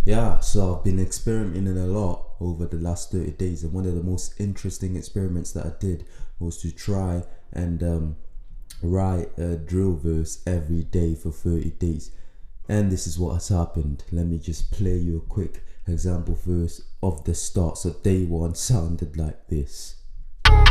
Yeah, so I've been experimenting a lot over the last 30 days, and one of the most interesting experiments that I did was to try and write a drill verse every day for 30 days. And this is what has happened. Let me just play you a quick example verse of the start. So day one sounded like this. Look.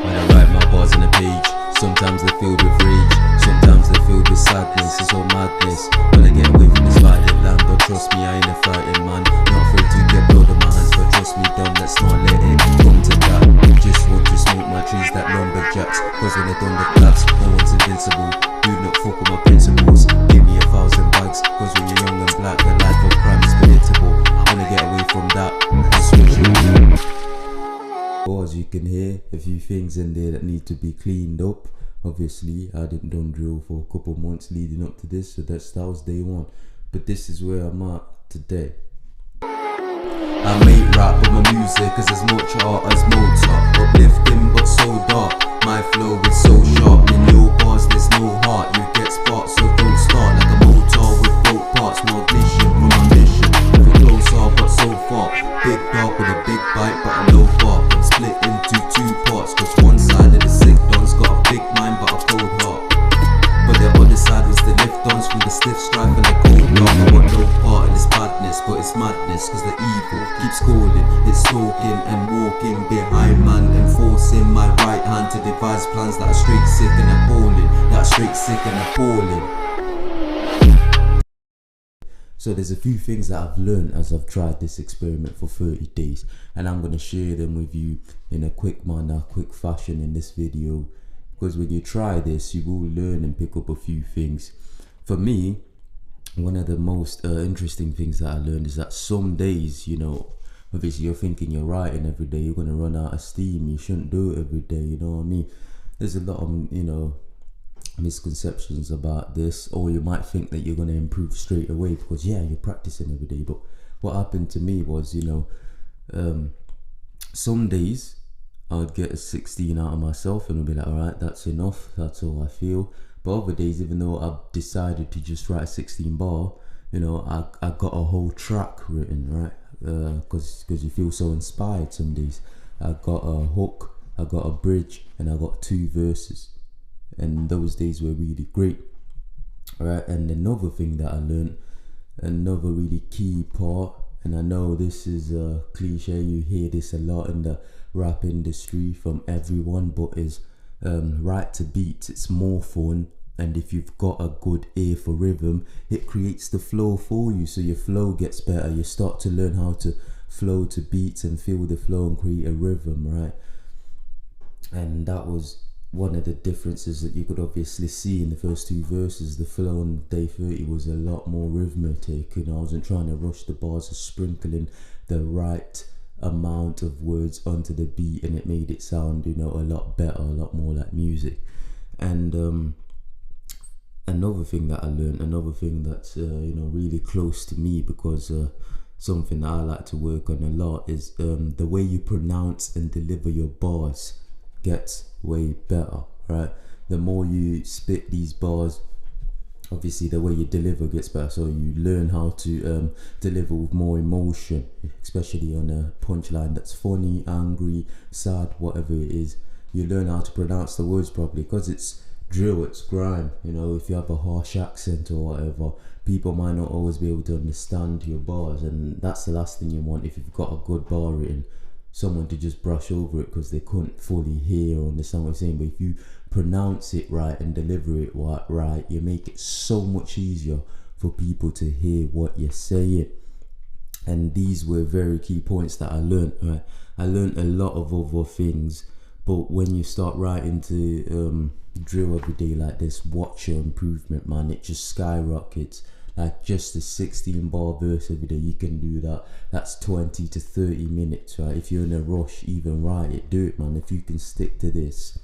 When I write my bars on a page, sometimes they're filled with rage, sometimes they're filled with sadness. It's all madness. When I get away from this violent land, but trust me, I ain't a fighting man. Not afraid to get blood on my hands, but trust me, done. Let's not let it come to that. Just want to smoke my trees like lumberjacks, cause when they thunder claps, no one's invincible. Do not fuck with my principles. Give me 1,000 bags, cause when you're young and black, the life of crime is predictable. Wanna get away from that and switch it. Or as you can hear, a few things in there that need to be cleaned up. Obviously, I didn't done drill for a couple months leading up to this, so that was day one. But this is where I'm at today. I make rap, but my music is as much art as Mozart. Uplifting but so dark, my flow is so sharp. In your bars there's no heart, you get sparks, so don't start. Like a motor with both parts, no ignition from my mission. Never closer but so far, big dog with a big bite but a low bar. Split into two parts, cause one side of the sick don's got a big mind but a cold heart. But the other side was the lift ons from the stiff strife and the cold dog. I want no part in this badness, but it's madness, cause the evil keeps calling. It's stalking and walking behind man, enforcing my right hand to devise plans that are straight sick and appalling. So there's a few things that I've learned as I've tried this experiment for 30 days, and I'm going to share them with you in a quick manner, quick fashion in this video, because when you try this you will learn and pick up a few things. For me, one of the most interesting things that I learned is that some days, you know, obviously you're thinking you're writing every day, you're going to run out of steam, you shouldn't do it every day, you know what I mean? There's a lot of, you know, misconceptions about this, or you might think that you're going to improve straight away because yeah, you're practicing every day. But what happened to me was, you know, some days I would get a 16 out of myself and I'd be like, all right, that's enough, that's all I feel. But other days, even though I've decided to just write a 16 bar, you know, I got a whole track written, right? Because you feel so inspired some days. I got a hook, I got a bridge, and I got 2 verses. And those days were really great. Alright, and another thing that I learned, another really key part, and I know this is a cliche, you hear this a lot in the rap industry from everyone, but is write to beats. It's more fun, and if you've got a good ear for rhythm, it creates the flow for you, so your flow gets better. You start to learn how to flow to beats and feel the flow and create a rhythm, right? And that was one of the differences that you could obviously see in the first 2 verses. The flow on day 30 was a lot more rhythmic, you know, I wasn't trying to rush the bars, or sprinkling the right amount of words onto the beat, and it made it sound, you know, a lot better, a lot more like music. And another thing that I learned, another thing that's you know, really close to me, because something that I like to work on a lot is the way you pronounce and deliver your bars gets way better, right? The more you spit these bars, obviously the way you deliver gets better, so you learn how to deliver with more emotion, especially on a punchline that's funny, angry, sad, whatever it is. You learn how to pronounce the words properly, because it's drill, it's grime, you know. If you have a harsh accent or whatever, people might not always be able to understand your bars, and that's the last thing you want. If you've got a good bar written, someone to just brush over it because they couldn't fully hear or understand what you're saying. But if you pronounce it right and deliver it right, you make it so much easier for people to hear what you're saying. And these were very key points that I learned, right? I learned a lot of other things, but when you start writing to drill every day like this, watch your improvement, man. It just skyrockets. Like just a 16 bar verse every day, you can do that. That's 20 to 30 minutes, right? If you're in a rush, even write it, do it, man. If you can stick to this,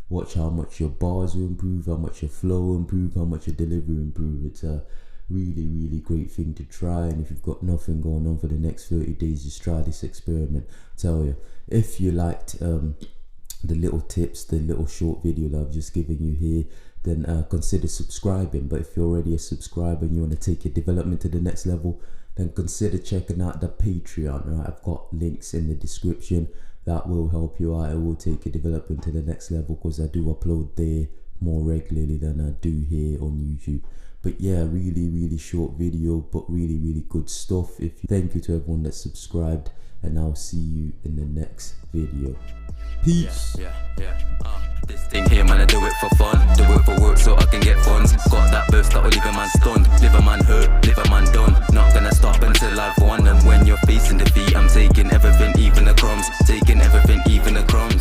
watch how much your bars will improve, how much your flow will improve, how much your delivery will improve. It's a really, really great thing to try. And if you've got nothing going on for the next 30 days, just try this experiment. I tell you, if you liked the little tips, the little short video that I've just given you here, then consider subscribing. But if you're already a subscriber and you want to take your development to the next level, then consider checking out the Patreon. Right, I've got links in the description that will help you out. It will take your development to the next level, because I do upload there more regularly than I do here on YouTube. But yeah, really short video, but really good stuff. Thank you to everyone that subscribed, and I'll see you in the next video. Peace. This thing here, man, I do it for fun. Do it for work so I can get funds. Got that burst that will leave a man stunned. Live a man hurt, live a man done. Not gonna stop until I've won. And when you're facing defeat, I'm taking everything, even the crumbs. Taking everything, even the crumbs.